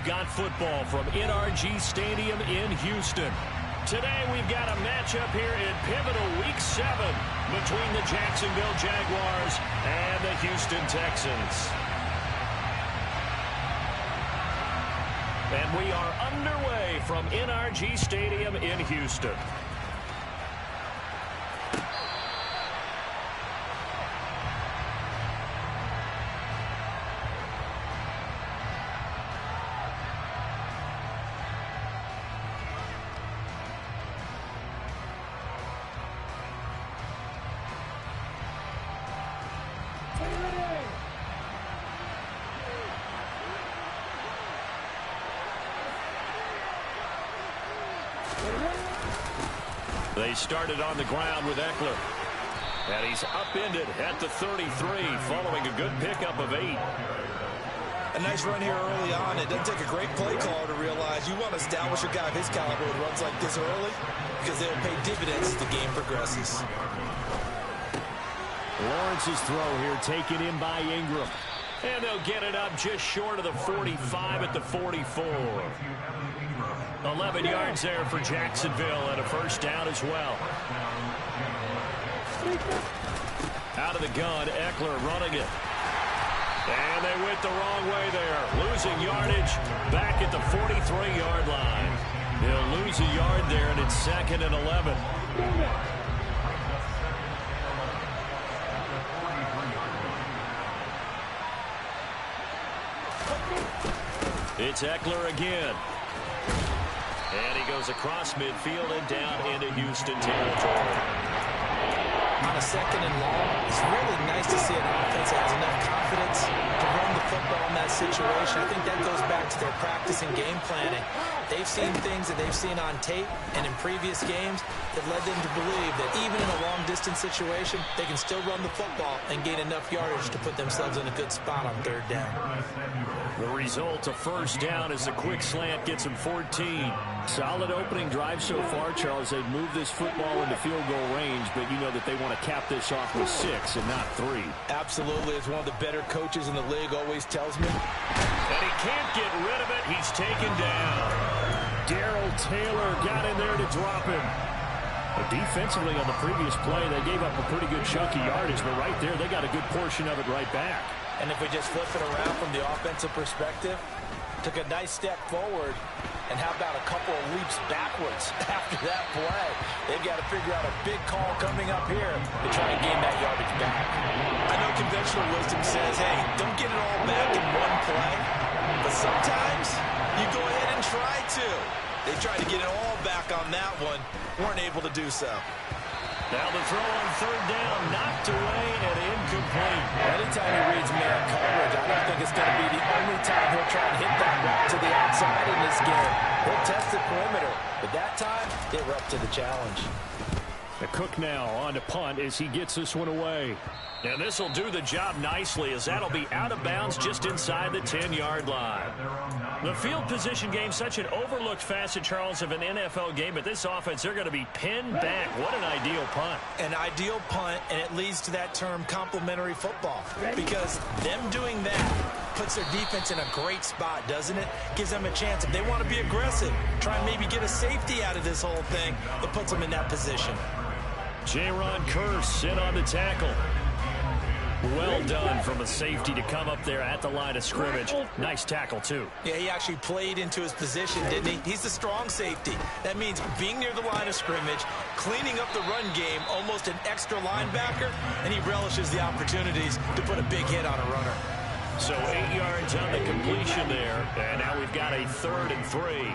You've got football from NRG Stadium in Houston. Today we've got a matchup here in pivotal Week 7 between the Jacksonville Jaguars and the Houston Texans. And we are underway from NRG Stadium in Houston. They started on the ground with Ekeler. And he's upended at the 33 following a good pickup of 8. A nice run here early on. It doesn't take a great play caller to realize you want to establish a guy of his caliber with runs like this early because they'll pay dividends as the game progresses. Lawrence's throw here taken in by Ingram. And they'll get it up just short of the 45 at the 44. 11 yards there for Jacksonville and a first down as well. Out of the gun, Ekeler running it. And they went the wrong way there. Losing yardage back at the 43-yard line. They'll lose a yard there, and it's 2nd and 11. It's Ekeler again. And he goes across midfield and down into Houston territory. On a 2nd and long, it's really nice to see an offense that has enough confidence to run the football in that situation. I think that goes back to their practice and game planning. They've seen things that they've seen on tape and in previous games that led them to believe that even in a long-distance situation, they can still run the football and gain enough yardage to put themselves in a good spot on 3rd down. The result, a first down as the quick slant gets them 14. Solid opening drive so far, Charles. They've moved this football into field goal range, but you know that they want to cap this off with 6 and not 3. Absolutely. As one of the better coaches in the league always tells me. And he can't get rid of it. He's taken down. Darrell Taylor got in there to drop him. But defensively on the previous play, they gave up a pretty good chunk of yardage, but right there, they got a good portion of it right back. And if we just flip it around from the offensive perspective, took a nice step forward, and how about a couple of leaps backwards after that play? They've got to figure out a big call coming up here to try and gain that yardage back. I know conventional wisdom says, hey, don't get it all back in one play, but sometimes you go ahead and try to. They tried to get it all back on that one, weren't able to do so. Now the throw on 3rd down, knocked away and incomplete. Anytime he reads man coverage, I don't think it's going to be the only time he'll try and hit that route to the outside in this game. He'll test the perimeter, but that time, they were up to the challenge. The Cook now on to punt as he gets this one away. And this will do the job nicely as that'll be out of bounds just inside the 10-yard line. The field position game, such an overlooked facet, Charles, of an NFL game, but this offense, they're going to be pinned back. What an ideal punt. An ideal punt, and it leads to that term complementary football. Because them doing that puts their defense in a great spot, doesn't it? Gives them a chance. If they want to be aggressive, try and maybe get a safety out of this whole thing, it puts them in that position. Jaron Kearse in on the tackle. Well done from a safety to come up there at the line of scrimmage. Nice tackle, too. Yeah, he actually played into his position, didn't he? He's the strong safety. That means being near the line of scrimmage, cleaning up the run game, almost an extra linebacker, and he relishes the opportunities to put a big hit on a runner. So 8 yards on the completion there, and now we've got a 3rd and 3.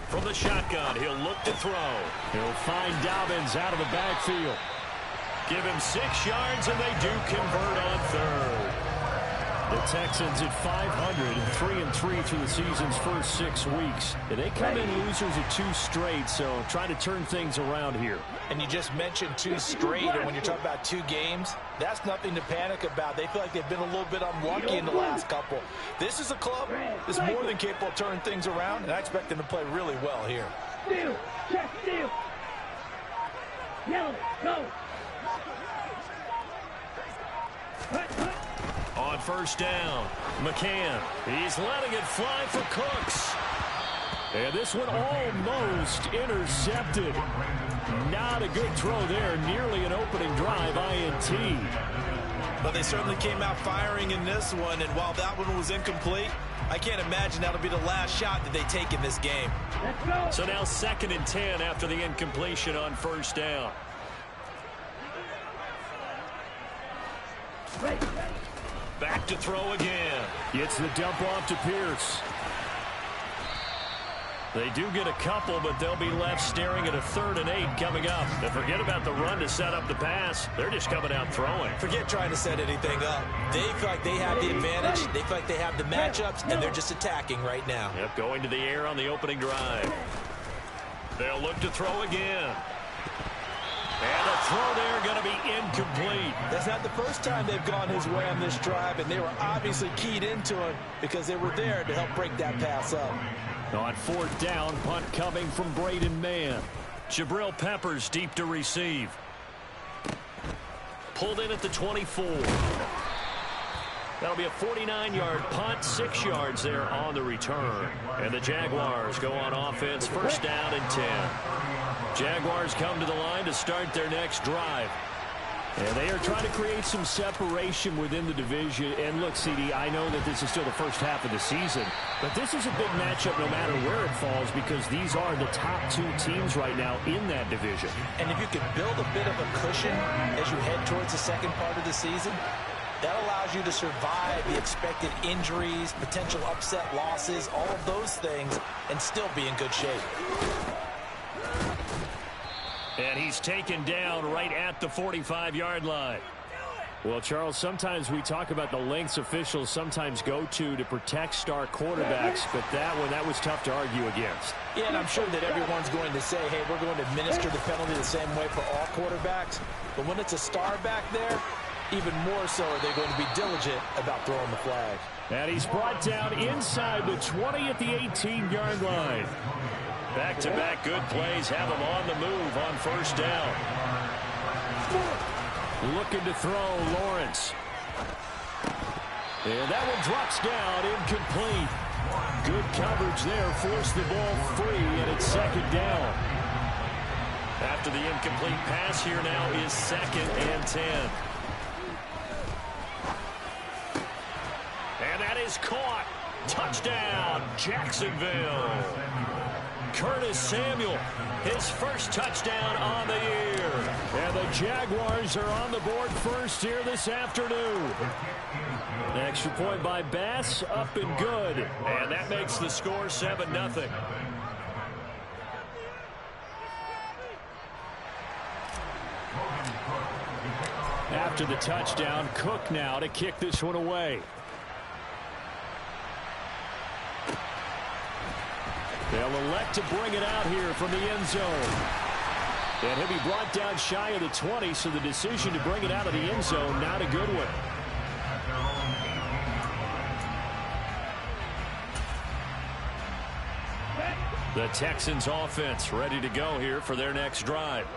From the shotgun, he'll look to throw. He'll find Dobbins out of the backfield. Give him 6 yards, and they do convert on 3rd. The Texans at 500, 3-3 through the season's first 6 weeks. And they come in losers of 2 straight, so trying to turn things around here. And you just mentioned 2 straight, and when you're talking about 2 games, that's nothing to panic about. They feel like they've been a little bit unlucky in the last couple. This is a club that's more than capable of turning things around, and I expect them to play really well here. Steal, check, steal. Yellow, go. On first down, McCann. He's letting it fly for Cooks. And this one almost intercepted. Not a good throw there. Nearly an opening drive, INT. But they certainly came out firing in this one, and while that one was incomplete, I can't imagine that'll be the last shot that they take in this game. Let's go. So now 2nd and 10 after the incompletion on first down. Back to throw again. Gets the dump off to Pierce. They do get a couple, but they'll be left staring at a 3rd and 8 coming up. And forget about the run to set up the pass. They're just coming out throwing. Forget trying to set anything up. They feel like they have the advantage. They feel like they have the matchups, and they're just attacking right now. Yep, going to the air on the opening drive. They'll look to throw again. And the throw there going to be incomplete. That's not the first time they've gone his way on this drive, and they were obviously keyed into it because they were there to help break that pass up. On 4th down, punt coming from Braden Mann. Jabril Peppers deep to receive. Pulled in at the 24. That'll be a 49-yard punt, 6 yards there on the return. And the Jaguars go on offense, first down and 10. Jaguars come to the line to start their next drive. And they are trying to create some separation within the division. And look, CD, I know that this is still the first half of the season, but this is a big matchup no matter where it falls because these are the top 2 teams right now in that division. And if you can build a bit of a cushion as you head towards the second part of the season, that allows you to survive the expected injuries, potential upset losses, all of those things, and still be in good shape. And he's taken down right at the 45-yard line. Well, Charles, sometimes we talk about the lengths officials sometimes go to protect star quarterbacks, but that was tough to argue against. Yeah, and I'm sure that everyone's going to say, hey, we're going to administer the penalty the same way for all quarterbacks. But when it's a star back there, even more so are they going to be diligent about throwing the flag. And he's brought down inside the 20 at the 18-yard line. Back-to-back good plays have him on the move on first down. Looking to throw, Lawrence. And that one drops down, incomplete. Good coverage there, forced the ball free, and it's 2nd down. After the incomplete pass, here now is 2nd and 10. And that is caught. Touchdown, Jacksonville. Curtis Samuel, his first touchdown on the year. And the Jaguars are on the board first here this afternoon. An extra point by Bass, up and good. And that makes the score 7-0. After the touchdown, Cook now to kick this one away. They'll elect to bring it out here from the end zone. And he'll be brought down shy of the 20, so the decision to bring it out of the end zone, not a good one. The Texans offense ready to go here for their next drive.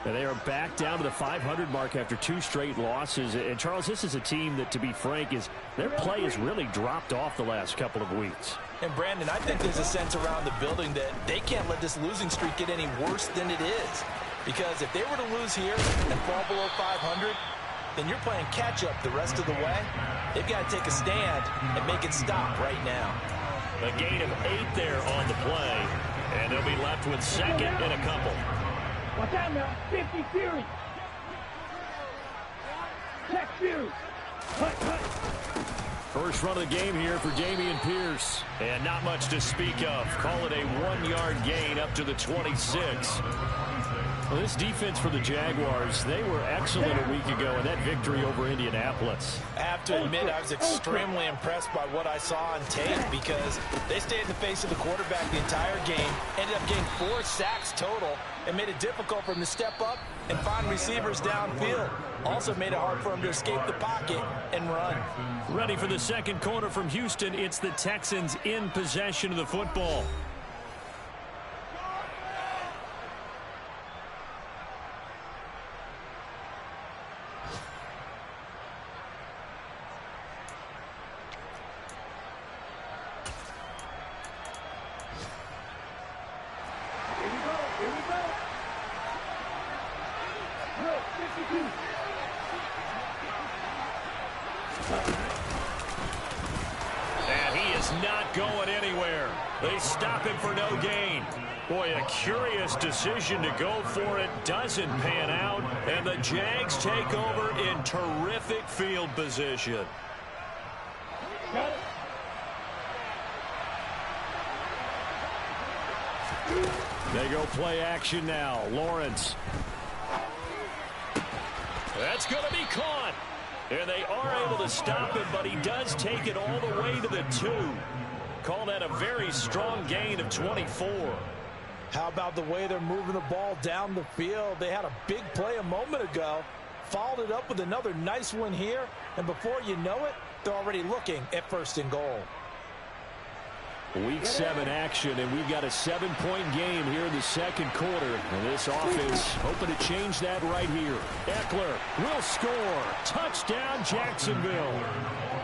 And they are back down to the 500 mark after 2 straight losses. And, Charles, this is a team that, to be frank, their play has really dropped off the last couple of weeks. And, Brandon, I think there's a sense around the building that they can't let this losing streak get any worse than it is. Because if they were to lose here and fall below 500, then you're playing catch-up the rest of the way. They've got to take a stand and make it stop right now. A gain of 8 there on the play. And they'll be left with 2nd and a couple. Watch out now. 50 Fury. Check Fury. Cut. First run of the game here for Dameon Pierce. And not much to speak of. Call it a 1-yard gain up to the 26. Well, this defense for the Jaguars, they were excellent a week ago in that victory over Indianapolis. I have to admit, I was extremely impressed by what I saw on tape because they stayed in the face of the quarterback the entire game, ended up getting 4 sacks total, and made it difficult for him to step up and find receivers downfield. Also made it hard for him to escape the pocket and run. Ready for the second quarter from Houston. It's the Texans in possession of the football. And he is not going anywhere. They stop him for no gain. Boy, a curious decision to go for it. Doesn't pan out. And the Jags take over in terrific field position. They go play action now. Lawrence. That's going to be caught. And they are able to stop him, but he does take it all the way to the 2. Call that a very strong gain of 24. How about the way they're moving the ball down the field? They had a big play a moment ago, followed it up with another nice one here, and before you know it, they're already looking at 1st and goal. Week 7 action, and we've got a 7-point game here in the second quarter. And this offense hoping to change that right here. Eckler will score. Touchdown, Jacksonville.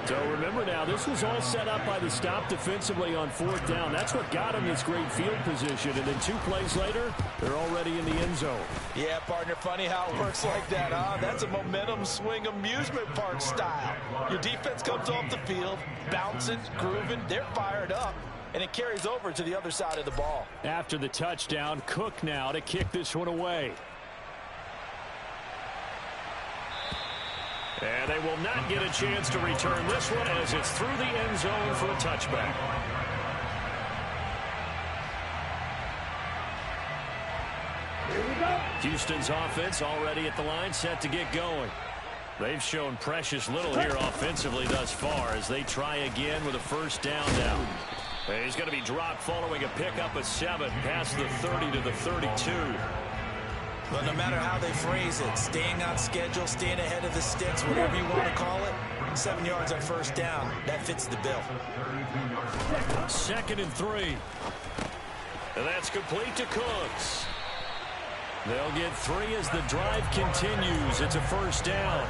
So remember now, this was all set up by the stop defensively on 4th down. That's what got him this great field position. And then 2 plays later, they're already in the end zone. Yeah, partner, funny how it works like that, huh? That's a momentum swing amusement park style. Your defense comes off the field, bouncing, grooving, they're fired up. And it carries over to the other side of the ball. After the touchdown, Cook now to kick this one away. And they will not get a chance to return this one as it's through the end zone for a touchback. Here we go. Houston's offense already at the line, set to get going. They've shown precious little here offensively thus far as they try again with a 1st down now. And he's going to be dropped following a pickup of 7 past the 30 to the 32. But no matter how they phrase it, staying on schedule, staying ahead of the sticks, whatever you want to call it, 7 yards on 1st down, that fits the bill. 2nd and 3. And that's complete to Cooks. They'll get 3 as the drive continues. It's a 1st down.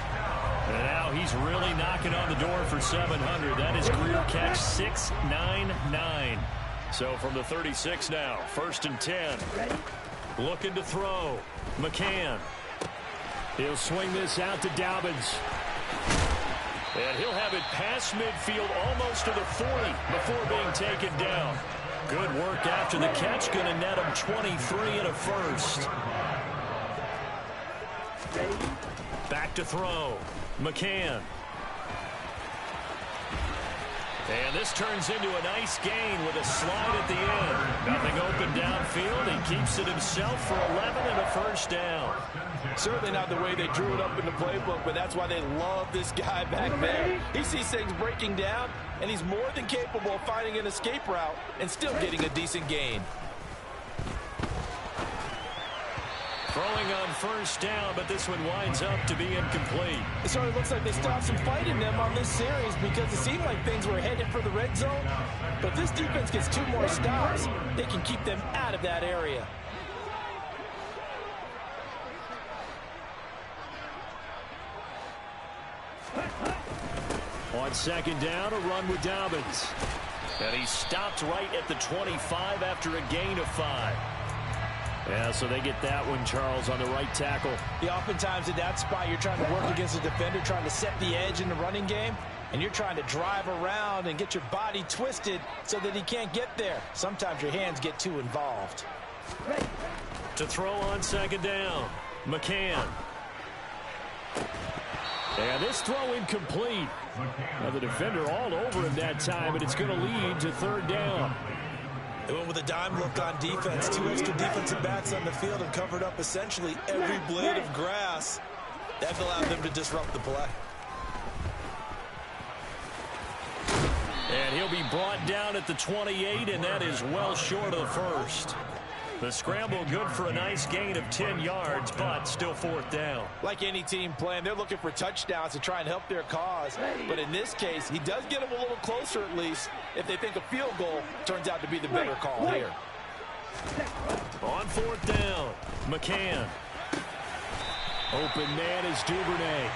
And now he's really knocking on the door for 700. That is career catch 699. So from the 36 now, 1st and 10. Looking to throw. McCann. He'll swing this out to Dobbins. And he'll have it past midfield almost to the 40 before being taken down. Good work after the catch. Going to net him 23 and a 1st. Back to throw. McCann. And this turns into a nice gain with a slide at the end. Nothing open downfield. He keeps it himself for 11 and a 1st down. Certainly not the way they drew it up in the playbook, but that's why they love this guy back there. He sees things breaking down, and he's more than capable of finding an escape route and still getting a decent gain. Throwing on 1st down, but this one winds up to be incomplete. It sort of looks like they stopped some fight in them on this series because it seemed like things were headed for the red zone. But if this defense gets 2 more stops, they can keep them out of that area. On 2nd down, a run with Dobbins. And he stopped right at the 25 after a gain of 5. Yeah, so they get that one, Charles, on the right tackle. Yeah, oftentimes at that spot, you're trying to work against a defender, trying to set the edge in the running game, and you're trying to drive around and get your body twisted so that he can't get there. Sometimes your hands get too involved. To throw on 2nd down, McCann. And this throw incomplete. Now the defender all over him that time, and it's going to lead to 3rd down. They went with a dime look on defense. 2 extra defensive backs on the field and covered up essentially every blade of grass. That allowed them to disrupt the play. And he'll be brought down at the 28, and that is well short of the first. The scramble good for a nice gain of 10 yards, but still 4th down. Like any team playing, they're looking for touchdowns to try and help their cause. But in this case, he does get them a little closer at least if they think a field goal turns out to be the better call here. On 4th down, McCann. Open man is Duvernay.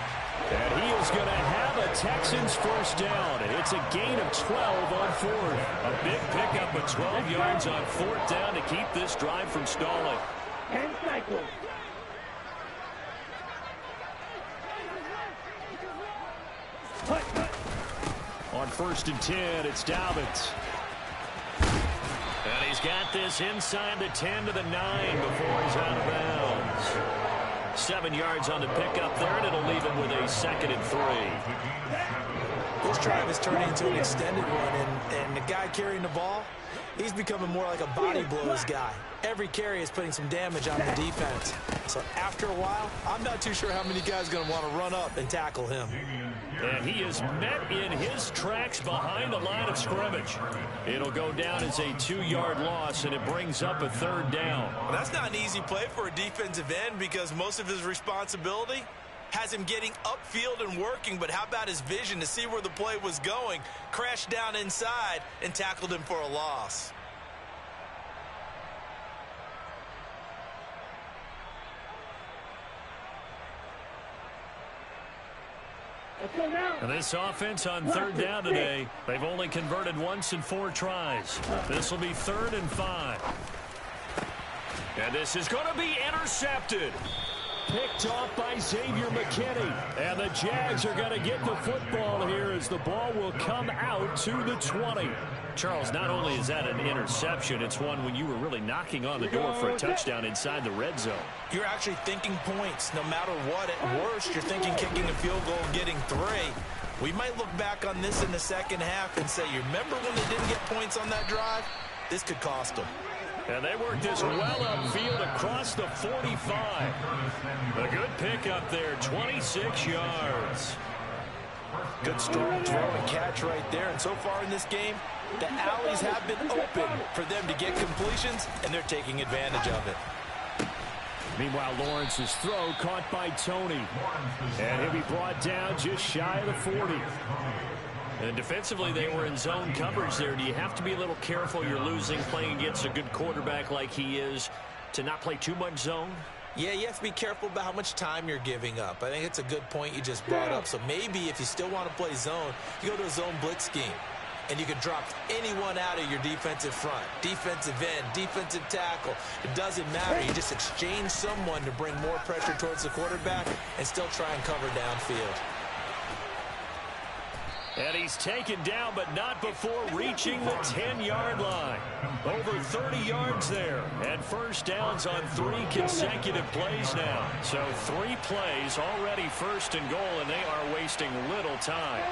And he is going to have a Texans first down. It's a gain of 12 on 4th. A big pickup of 12 yards on 4th down to keep this drive from stalling. 10 cycles. On 1st and 10, it's Dobbins. And he's got this inside the 10 to the 9 before he's out of bounds. 7 yards on the pickup there, and it'll leave him with a 2nd and 3. This drive is turning into an extended one, and the guy carrying the ball, he's becoming more like a body blows guy. Every carry is putting some damage on the defense. So after a while, I'm not too sure how many guys are going to want to run up and tackle him. And he is met in his tracks behind the line of scrimmage. It'll go down as a 2-yard loss, and it brings up a 3rd down. Well, that's not an easy play for a defensive end because most of his responsibility has him getting upfield and working, but how about his vision to see where the play was going, crashed down inside, and tackled him for a loss. And this offense on 3rd down today, they've only converted once in 4 tries. This will be 3rd and 5. And this is going to be intercepted. Picked off by Xavier McKinney. And the Jags are going to get the football here as the ball will come out to the 20. Charles, not only is that an interception, it's one when you were really knocking on the door for a touchdown inside the red zone. You're actually thinking points no matter what. At worst, you're thinking kicking a field goal and getting 3. We might look back on this in the second half and say, you remember when they didn't get points on that drive? This could cost them. And they worked this well upfield across the 45. A good pickup there, 26 yards. Good strong throw and catch right there. And so far in this game, the alleys have been open for them to get completions, and they're taking advantage of it. Meanwhile, Lawrence's throw caught by Tony. And he'll be brought down just shy of the 40. And defensively, they were in zone coverage there. Do you have to be a little careful? You're losing playing against a good quarterback like he is to not play too much zone? Yeah, you have to be careful about how much time you're giving up. I think it's a good point you just brought up. So maybe if you still want to play zone, you go to a zone blitz scheme. And you can drop anyone out of your defensive front, defensive end, defensive tackle. It doesn't matter. You just exchange someone to bring more pressure towards the quarterback and still try and cover downfield. And he's taken down, but not before reaching the 10-yard line. Over 30 yards there. And first downs on 3 consecutive plays now. So 3 plays already 1st and goal, and they are wasting little time.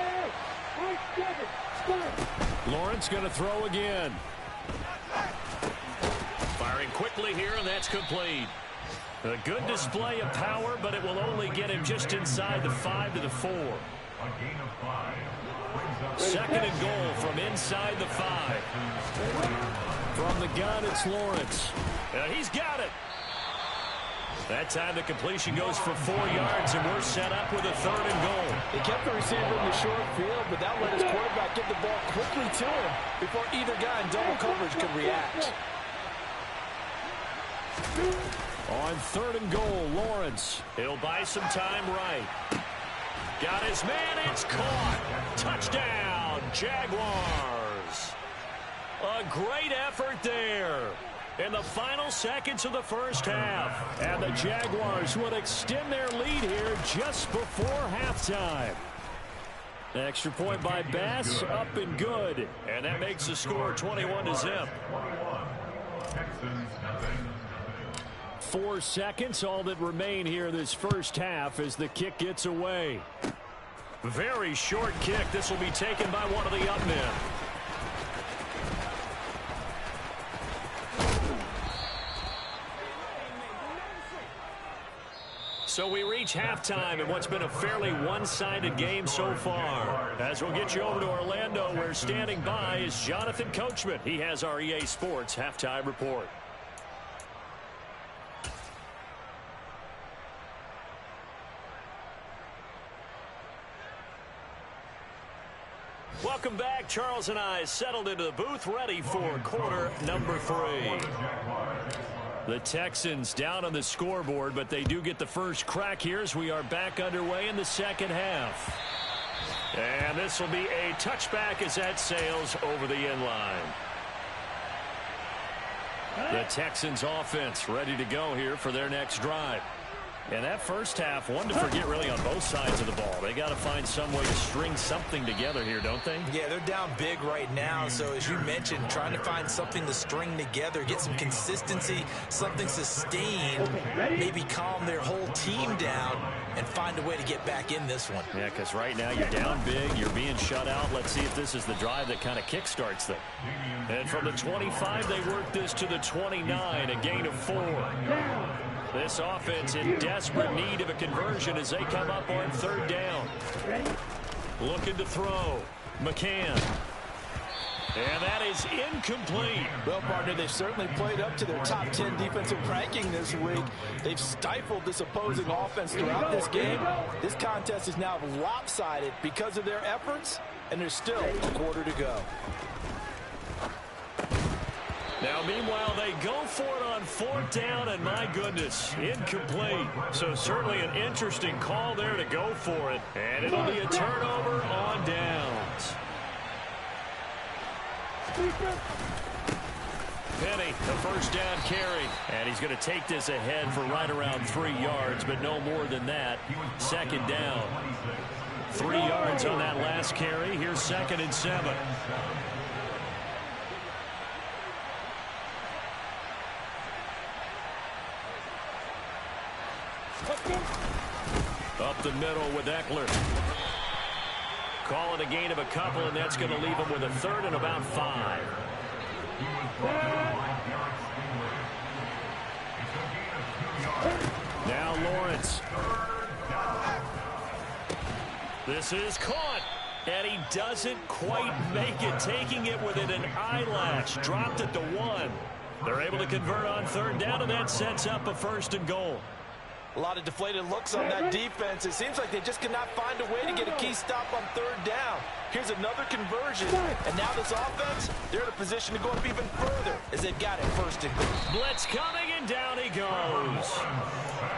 Lawrence going to throw again. Firing quickly here, and that's complete. A good display of power, but it will only get him just inside the 5 to the 4. 2nd and goal from inside the 5. From the gun, it's Lawrence. He's got it. That time the completion goes for 4 yards, and we're set up with a 3rd and goal. He kept the receiver in the short field, but that let his quarterback get the ball quickly to him before either guy in double coverage could react. On 3rd and goal, Lawrence. He'll buy some time right. Got his man, it's caught. Touchdown, Jaguars. A great effort there in the final seconds of the first half. And the Jaguars would extend their lead here just before halftime. Extra point by Bass, up and good. And that makes the score 21-0. 4 seconds, all that remain here this first half as the kick gets away. Very short kick. This will be taken by one of the up men. So we reach halftime in what's been a fairly one-sided game so far. As we'll get you over to Orlando, where standing by is Jonathan Coachman. He has our EA Sports halftime report. Welcome back. Charles and I settled into the booth, ready for quarter number 3. The Texans down on the scoreboard, but they do get the first crack here as we are back underway in the second half. And this will be a touchback as that sails over the end line. The Texans offense ready to go here for their next drive. And that first half, one to forget really on both sides of the ball. They got to find some way to string something together here, don't they? Yeah, they're down big right now. So as you mentioned, trying to find something to string together, get some consistency, something sustained, maybe calm their whole team down and find a way to get back in this one. Yeah, because right now you're down big, you're being shut out. Let's see if this is the drive that kind of kickstarts them. And from the 25, they work this to the 29, a gain of 4. This offense in desperate need of a conversion as they come up on third down. Looking to throw. McCann. And that is incomplete. Well, partner, they've certainly played up to their top 10 defensive ranking this week. They've stifled this opposing offense throughout this game. This contest is now lopsided because of their efforts, and there's still a quarter to go. Now, meanwhile, they go for it on fourth down, and my goodness, incomplete. So certainly an interesting call there to go for it. And it'll be a turnover on downs. Penny, the first down carry. And he's going to take this ahead for right around 3 yards, but no more than that. Second down. 3 yards on that last carry. Here's 2nd and 7. Up the middle with Eckler. Call it a gain of a couple, and that's going to leave him with a 3rd and about 5. Now Lawrence. This is caught. And he doesn't quite make it, taking it within an eyelash. Dropped at the 1. They're able to convert on third down, and that sets up a 1st and goal. A lot of deflated looks on that defense. It seems like they just cannot find a way to get a key stop on third down. Here's another conversion, and now this offense, they're in a position to go up even further as they've got it 1st and goal. Blitz coming, and down he goes.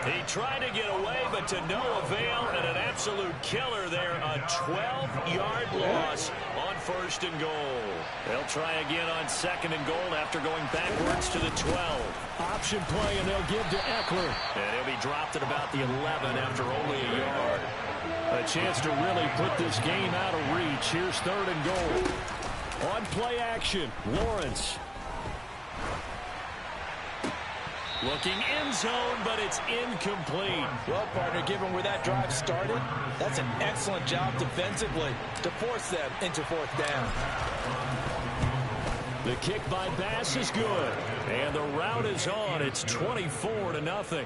He tried to get away, but to no avail, and an absolute killer there. A 12-yard loss on 1st and goal. They'll try again on 2nd and goal after going backwards to the 12. Option play, and they'll give to Eckler. And he'll be dropped at about the 11 after only a yard. A chance to really put this game out of reach. Here's 3rd and goal. On play action, Lawrence. Looking end zone, but it's incomplete. Well, partner, given where that drive started, that's an excellent job defensively to force them into 4th down. The kick by Bass is good. And the route is on. It's 24-0.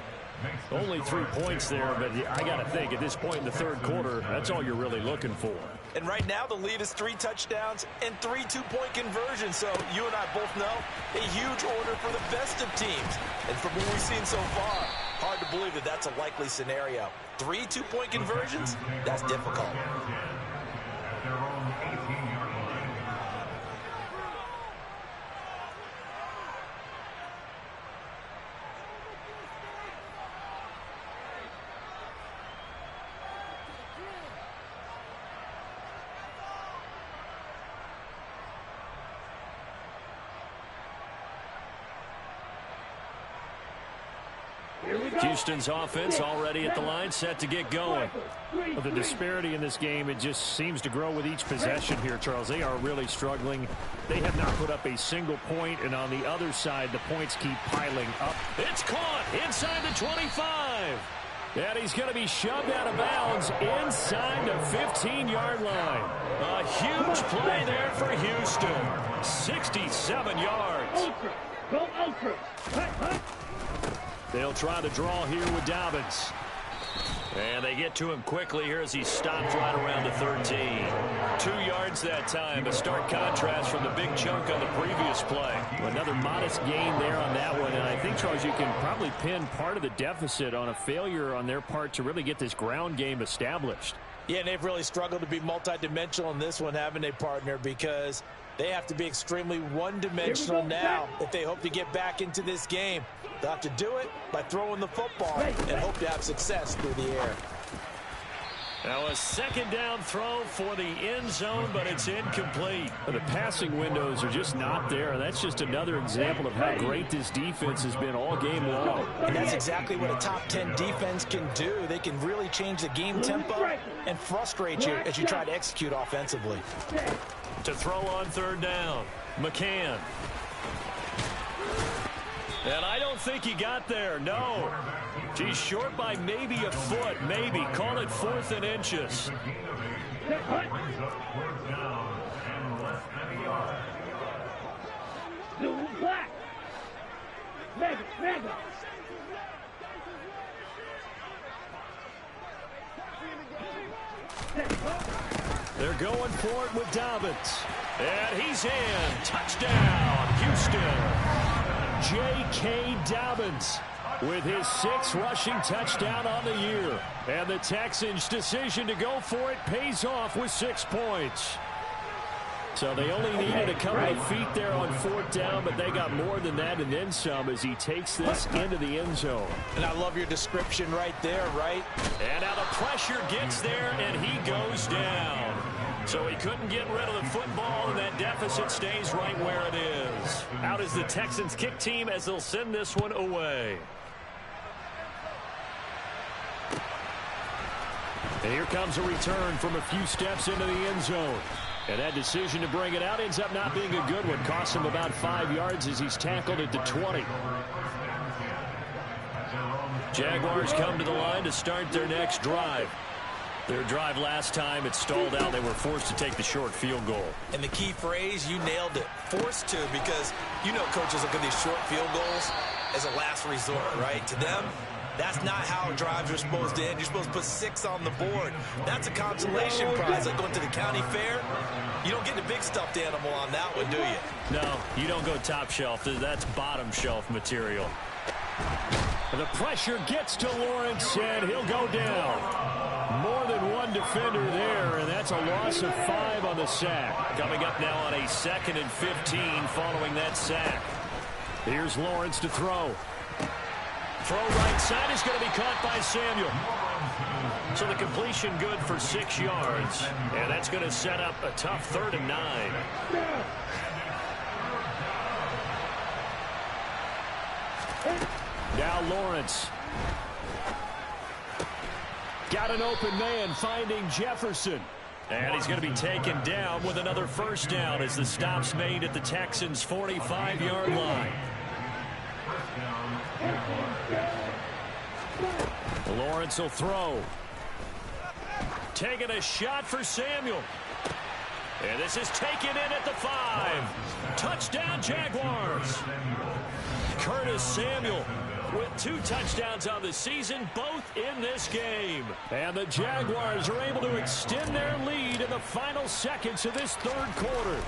Only 3 points there, but I got to think at this point in the 3rd quarter, that's all you're really looking for. And right now the lead is 3 touchdowns and 3 two-point conversions. So you and I both know a huge order for the best of teams. And from what we've seen so far, hard to believe that that's a likely scenario. 3 two-point conversions? That's difficult. Houston's offense already at the line, set to get going. Well, the disparity in this game, it just seems to grow with each possession here, Charles. They are really struggling. They have not put up a single point, and on the other side, the points keep piling up. It's caught inside the 25. And he's going to be shoved out of bounds inside the 15-yard line. A huge play there for Houston. 67 yards. Go ultra. They'll try to draw here with Dobbins. And they get to him quickly here as he stopped right around the 13. 2 yards that time. A stark contrast from the big chunk on the previous play. Another modest gain there on that one. And I think, Charles, you can probably pin part of the deficit on a failure on their part to really get this ground game established. Yeah, and they've really struggled to be multidimensional in this one, haven't they, partner? Because they have to be extremely one-dimensional now if they hope to get back into this game. They'll have to do it by throwing the football and hope to have success through the air. Now a second down throw for the end zone, but it's incomplete. The passing windows are just not there. And that's just another example of how great this defense has been all game long. And that's exactly what a top 10 defense can do. They can really change the game tempo and frustrate you as you try to execute offensively. To throw on third down, McCann. And I don't think he got there, no. He's short by maybe a foot, maybe. Call it 4th and inches. They're going for it with Dobbins. And he's in. Touchdown, Houston. J.K. Dobbins with his 6th rushing touchdown on the year. And the Texans' decision to go for it pays off with 6 points. So they only needed a couple of feet there on 4th down, but they got more than that and then some as he takes this into the end zone. And I love your description right there, right? And now the pressure gets there, and he goes down. So he couldn't get rid of the football, and that deficit stays right where it is. Out is the Texans kick team as they'll send this one away. And here comes a return from a few steps into the end zone. And that decision to bring it out ends up not being a good one. Costs him about 5 yards as he's tackled at the 20. Jaguars come to the line to start their next drive. Their drive last time, it stalled out. They were forced to take the short field goal. And the key phrase, you nailed it. Forced to, because you know coaches look at these short field goals as a last resort, right? To them, that's not how drives are supposed to end. You're supposed to put 6 on the board. That's a consolation prize. Like going to the county fair, you don't get the big stuffed animal on that one, do you? No, you don't go top shelf. That's bottom shelf material. And the pressure gets to Lawrence, and he'll go down. More than one defender there, and that's a loss of 5 on the sack. Coming up now on a 2nd and 15 following that sack. Here's Lawrence to throw. Throw right side is going to be caught by Samuel. So the completion good for 6 yards, and that's going to set up a tough 3rd and 9. Now Lawrence. Got an open man finding Jefferson. And he's going to be taken down with another 1st down as the stop's made at the Texans' 45-yard line. Lawrence will throw. Taking a shot for Samuel. And this is taken in at the 5. Touchdown, Jaguars. Curtis Samuel with 2 touchdowns on the season, both in this game. And the Jaguars are able to extend their lead in the final seconds of this 3rd quarter.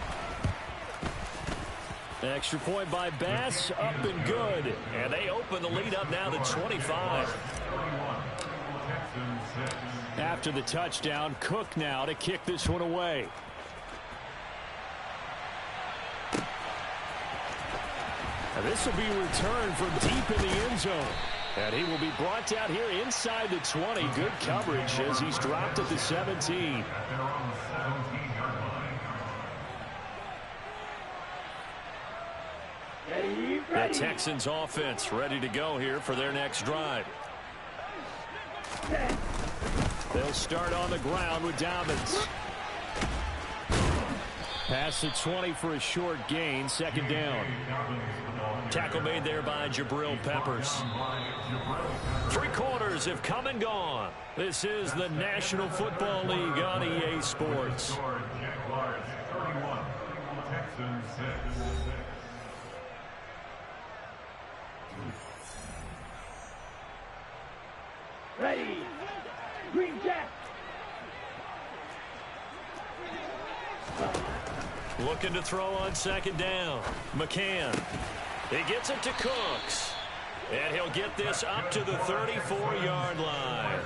Extra point by Bass, up and good. And they open the lead up now to 25. After the touchdown, Cook now to kick this one away. And this will be returned from deep in the end zone. And he will be brought down here inside the 20. Good coverage as he's dropped at the 17. The Texans offense ready to go here for their next drive. They'll start on the ground with Dobbins. Past the 20 for a short gain, 2nd down. Tackle made there by Jabril Peppers. 3 quarters have come and gone. This is the National Football League on EA Sports. Ready. Green Jack. Looking to throw on second down. McCann. He gets it to Cooks. And he'll get this up to the 34-yard line.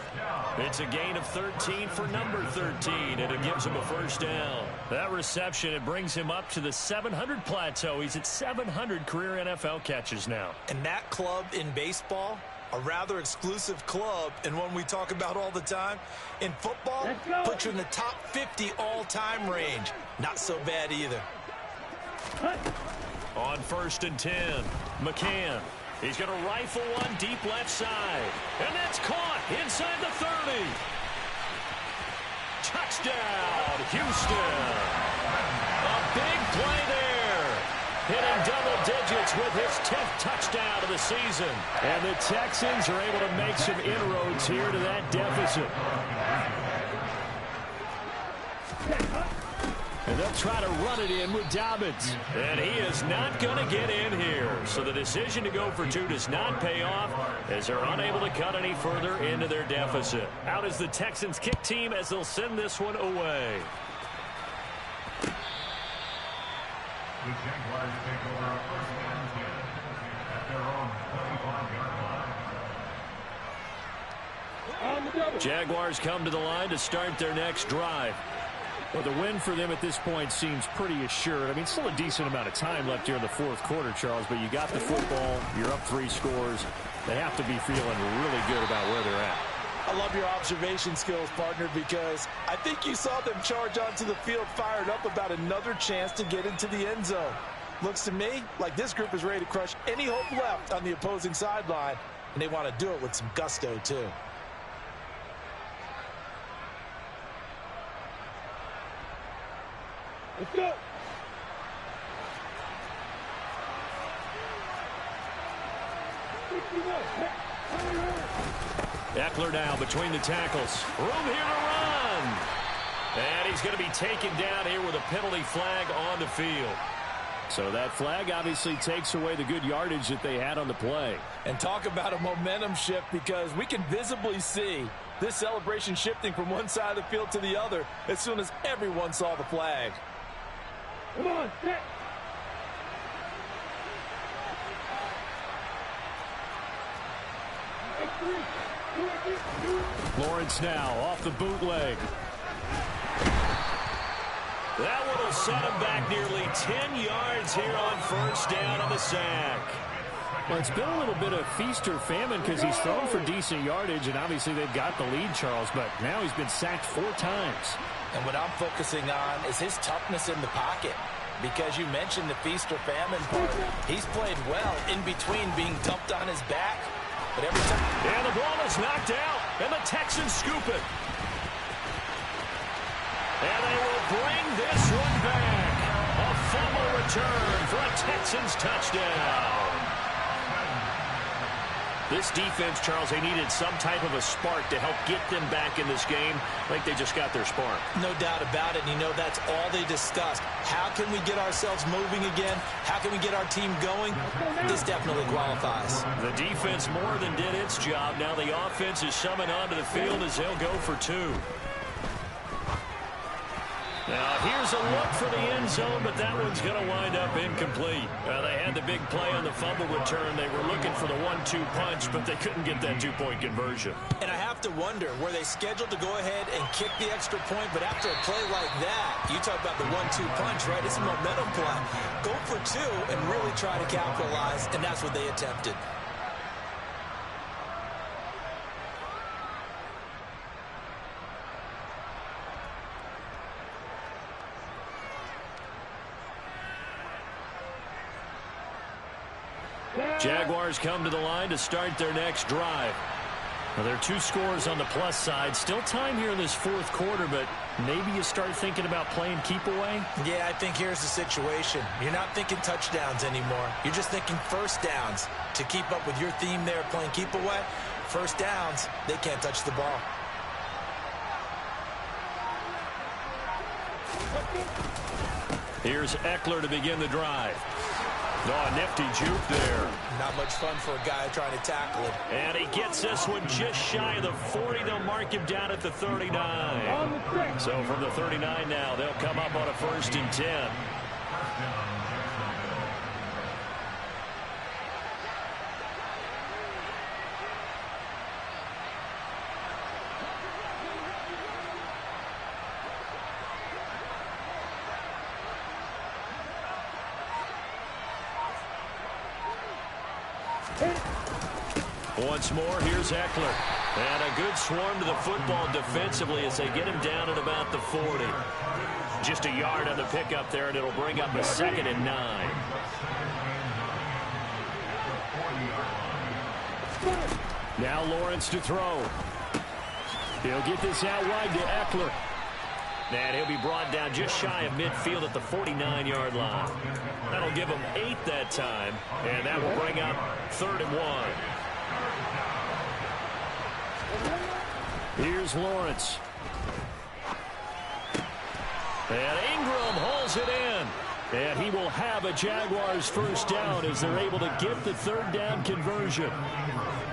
It's a gain of 13 for number 13, and it gives him a first down. That reception, it brings him up to the 700 plateau. He's at 700 career NFL catches now. And that club in baseball, a rather exclusive club and one we talk about all the time. In football, puts you in the top 50 all-time range. Not so bad either. On 1st and 10, McCann. He's going to rifle one deep left side. And that's caught inside the 30. Touchdown, Houston. A big play there. Hitting double digits with his 10th touchdown of the season. And the Texans are able to make some inroads here to that deficit. And they'll try to run it in with Dobbins. And he is not going to get in here. So the decision to go for 2 does not pay off as they're unable to cut any further into their deficit. Out is the Texans kick team as they'll send this one away. The Jaguars take over a 1st and 10 at their own 25-yard line. Jaguars come to the line to start their next drive. Well, the win for them at this point seems pretty assured. I mean, still a decent amount of time left here in the 4th quarter, Charles, but you got the football, you're up 3 scores. They have to be feeling really good about where they're at. I love your observation skills, partner, because I think you saw them charge onto the field fired up about another chance to get into the end zone. Looks to me like this group is ready to crush any hope left on the opposing sideline, and they want to do it with some gusto, too. Let's go. Eckler now between the tackles. Room here to run. And he's going to be taken down here with a penalty flag on the field. So that flag obviously takes away the good yardage that they had on the play. And talk about a momentum shift, because we can visibly see this celebration shifting from one side of the field to the other as soon as everyone saw the flag. Come on, set. Lawrence now off the bootleg. That one will set him back nearly 10 yards here on 1st down on the sack. Well, it's been a little bit of feast or famine because he's thrown for decent yardage, and obviously they've got the lead, Charles, but now he's been sacked 4 times. And what I'm focusing on is his toughness in the pocket, because you mentioned the feast or famine part. He's played well in between being dumped on his back, but every time... And the ball is knocked out, and the Texans scoop it. And they will bring this one back. A fumble return for a Texans touchdown. This defense, Charles, they needed some type of a spark to help get them back in this game. Like they just got their spark. No doubt about it. And you know, that's all they discussed. How can we get ourselves moving again? How can we get our team going? This definitely qualifies. The defense more than did its job. Now the offense is summoned onto the field as they'll go for 2. Now, here's a look for the end zone, but that one's going to wind up incomplete. They had the big play on the fumble return. They were looking for the 1-2 punch, but they couldn't get that 2-point conversion. And I have to wonder, were they scheduled to go ahead and kick the extra point, but after a play like that, you talk about the 1-2 punch, right? It's a momentum play. Go for 2 and really try to capitalize, and that's what they attempted. Jaguars come to the line to start their next drive. Now, there are 2 scores on the plus side. Still time here in this 4th quarter, but maybe you start thinking about playing keep away? Yeah, I think here's the situation. You're not thinking touchdowns anymore. You're just thinking 1st downs. To keep up with your theme there, playing keep away, 1st downs, they can't touch the ball. Here's Eckler to begin the drive. Oh, nifty juke there. Not much fun for a guy trying to tackle him. And he gets this one just shy of the 40. They'll mark him down at the 39. So from the 39 now, they'll come up on a 1st and 10. Once more, here's Ekeler. And a good swarm to the football defensively as they get him down at about the 40. Just a yard on the pickup there, and it'll bring up a 2nd and 9. Now Lawrence to throw. He'll get this out wide to Ekeler. And he'll be brought down just shy of midfield at the 49-yard line. That'll give him 8 that time, and that will bring up 3rd and 1. Here's Lawrence. And Ingram hauls it in. And he will have a Jaguars 1st down as they're able to get the 3rd down conversion.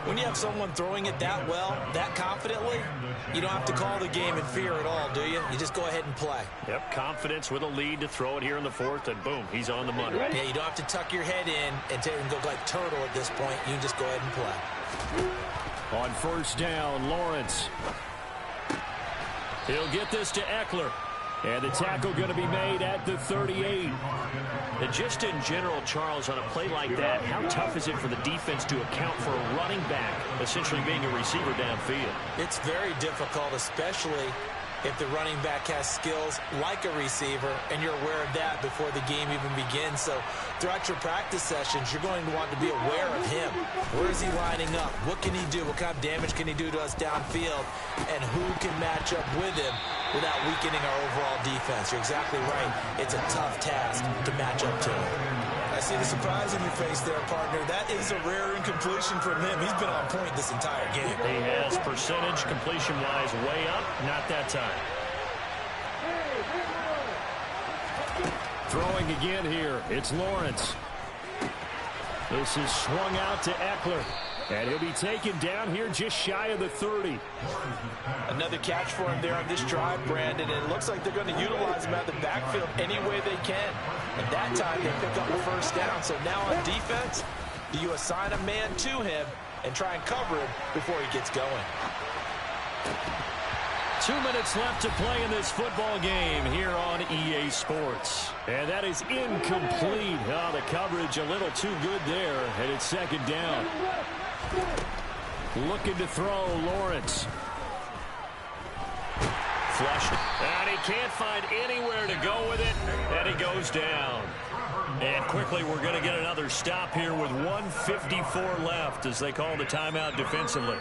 When you have someone throwing it that well, that confidently, you don't have to call the game in fear at all, do you? You just go ahead and play. Yep, confidence with a lead to throw it here in the 4th, and boom, he's on the money. Yeah, you don't have to tuck your head in and go like turtle at this point. You can just go ahead and play. On 1st down, Lawrence. He'll get this to Ekeler. And the tackle going to be made at the 38. And just in general, Charles, on a play like that, how tough is it for the defense to account for a running back essentially being a receiver downfield? It's very difficult, especially if the running back has skills like a receiver, and you're aware of that before the game even begins. So throughout your practice sessions, you're going to want to be aware of him. Where is he lining up? What can he do? What kind of damage can he do to us downfield? And who can match up with him without weakening our overall defense? You're exactly right. It's a tough task to match up to him. I see the surprise in your face there, partner. That is a rare incompletion from him. He's been on point this entire game. He has percentage completion-wise way up. Not that time. Throwing again here. It's Lawrence. This is swung out to Ekeler. And he'll be taken down here just shy of the 30. Another catch for him there on this drive, Brandon. And it looks like they're going to utilize him out of the backfield any way they can. And that time they pick up the 1st down. So now on defense, do you assign a man to him and try and cover him before he gets going? 2 minutes left to play in this football game here on EA Sports. And that is incomplete. Oh, the coverage a little too good there. And it's 2nd down. Looking to throw, Lawrence. Flushed. And he can't find anywhere to go with it. And he goes down. And quickly we're going to get another stop here with 1:54 left as they call the timeout defensively.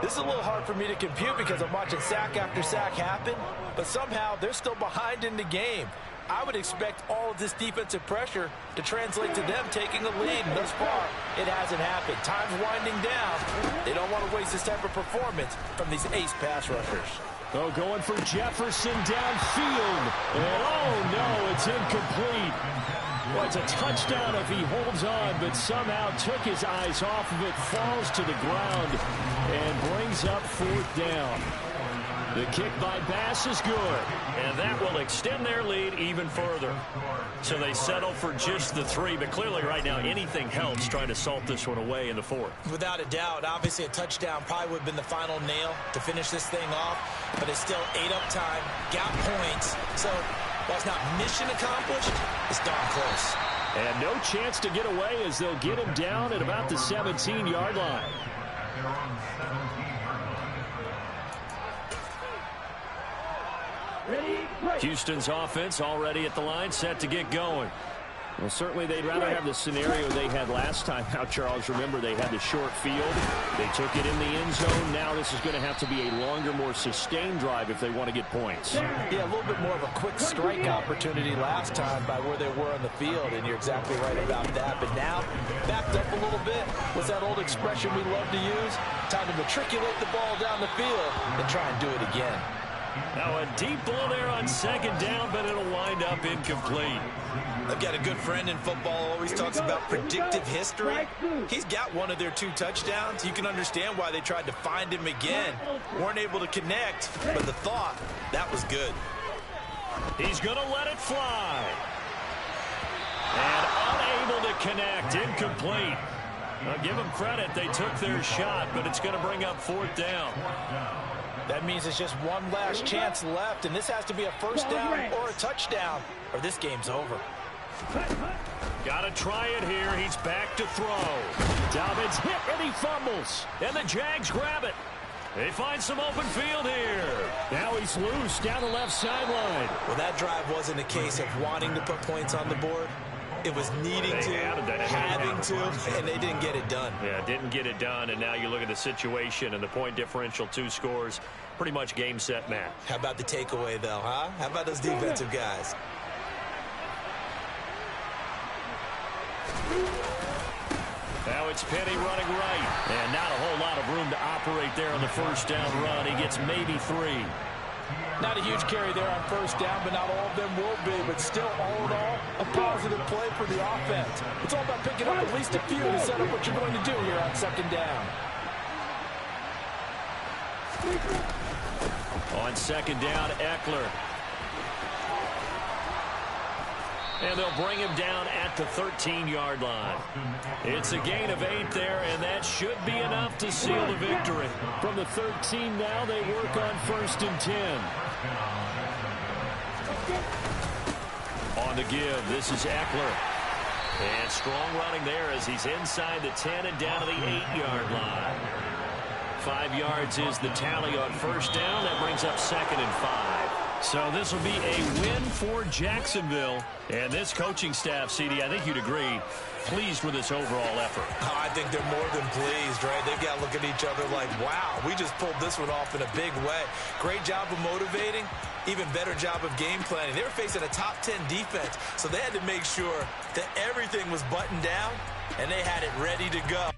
This is a little hard for me to compute because I'm watching sack after sack happen, but somehow they're still behind in the game. I would expect all of this defensive pressure to translate to them taking a lead, and thus far, it hasn't happened. Time's winding down. They don't want to waste this type of performance from these ace pass rushers. Oh, going for Jefferson downfield. And oh no, it's incomplete. Well, it's a touchdown if he holds on, but somehow took his eyes off of it, falls to the ground, and brings up 4th down. The kick by Bass is good, and that will extend their lead even further. So they settle for just the 3, but clearly right now anything helps trying to salt this one away in the 4th. Without a doubt, obviously a touchdown probably would have been the final nail to finish this thing off, but it's still 8 up time, got points, so while it's not mission accomplished, it's darn close. And no chance to get away as they'll get him down at about the 17-yard line. Houston's offense already at the line, set to get going. Well, certainly they'd rather have the scenario they had last time out, Charles. Remember, they had the short field. They took it in the end zone. Now this is going to have to be a longer, more sustained drive if they want to get points. Yeah, a little bit more of a quick strike opportunity last time by where they were on the field, and you're exactly right about that. But now, backed up a little bit. What's that old expression we love to use? Time to matriculate the ball down the field and try and do it again. Now a deep ball there on second down, but it'll wind up incomplete. I've got a good friend in football, always talks about predictive history. He's got one of their 2 touchdowns. You can understand why they tried to find him again. Weren't able to connect, but the thought, that was good. He's going to let it fly. And unable to connect, incomplete. Now give them credit, they took their shot, but it's going to bring up 4th down. That means it's just one last chance left, and this has to be a first down or a touchdown, or this game's over. Got to try it here. He's back to throw. Dobbins hit, and he fumbles. And the Jags grab it. They find some open field here. Now he's loose down the left sideline. Well, that drive wasn't a case of wanting to put points on the board. It was needing to, having to, and they didn't get it done. Yeah, didn't get it done, and now you look at the situation and the point differential, 2 scores, pretty much game, set, match. How about the takeaway, though, huh? How about those defensive guys? Now it's Penny running right, and not a whole lot of room to operate there on the first down run. He gets maybe 3. Not a huge carry there on first down, but not all of them will be. But still, all in all, a positive play for the offense. It's all about picking up at least a few to set up what you're going to do here on second down. On second down, Eckler. And they'll bring him down at the 13-yard line. It's a gain of 8 there, and that should be enough to seal the victory. From the 13 now, they work on 1st and 10. On the give, this is Eckler. And strong running there as he's inside the 10 and down to the 8-yard line. 5 yards is the tally on first down. That brings up 2nd and 5. So this will be a win for Jacksonville. And this coaching staff, CD, I think you'd agree, pleased with this overall effort. Oh, I think they're more than pleased, right? They've got to look at each other like, wow, we just pulled this one off in a big way. Great job of motivating, even better job of game planning. They were facing a top 10 defense, so they had to make sure that everything was buttoned down, and they had it ready to go.